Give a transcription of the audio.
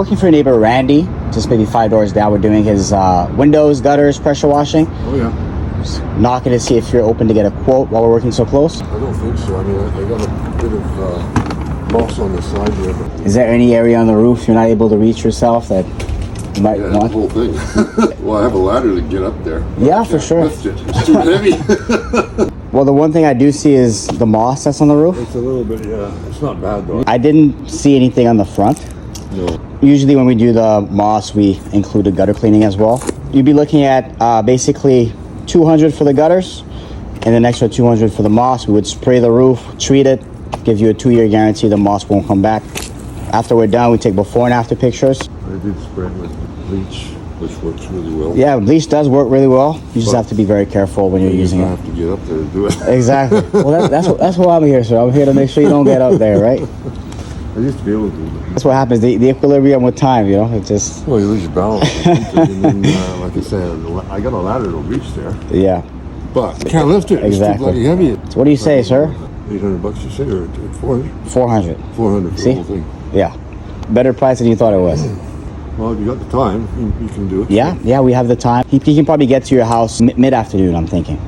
Working for your neighbor Randy, just maybe 5 doors down. We're doing his windows, gutters, pressure washing. Oh, yeah. Just knocking to see if you're open to get a quote while we're working so close. I don't think so. I mean, I got a bit of moss on the side here. But Is there any area on the roof you're not able to reach yourself that you might yeah, the want? whole thing. Well, I have a ladder to get up there. Yeah, for sure. Lift it. It's too heavy. Well, the one thing I do see is the moss that's on the roof. It's a little bit, yeah. It's not bad, though. I didn't see anything on the front. No. Usually when we do the moss, we include a gutter cleaning as well. You'd be looking at basically $200 for the gutters and an extra $200 for the moss. We would spray the roof, treat it, give you a 2-year guarantee the moss won't come back. After we're done, we take before and after pictures. I did spray it with bleach, which works really well. Yeah, bleach does work really well. You just have to be very careful when you're using I it. have to get up there to do it. Exactly. Well, that's why I'm here, sir. I'm here to make sure you don't get up there, right? I used to be able to. That's what happens. The equilibrium with time, you know, it just, Well, you lose your balance. And then, like I said, I got a ladder to reach there. yeah. But I can't lift it. Exactly. It's too bloody heavy. So what do you say, sir? $800 you say, or 400? 400. 400 for See? the whole thing. Yeah. Better price than you thought it was. Well, if you got the time, you can do it. Yeah, we have the time. He can probably get to your house mid-afternoon, I'm thinking.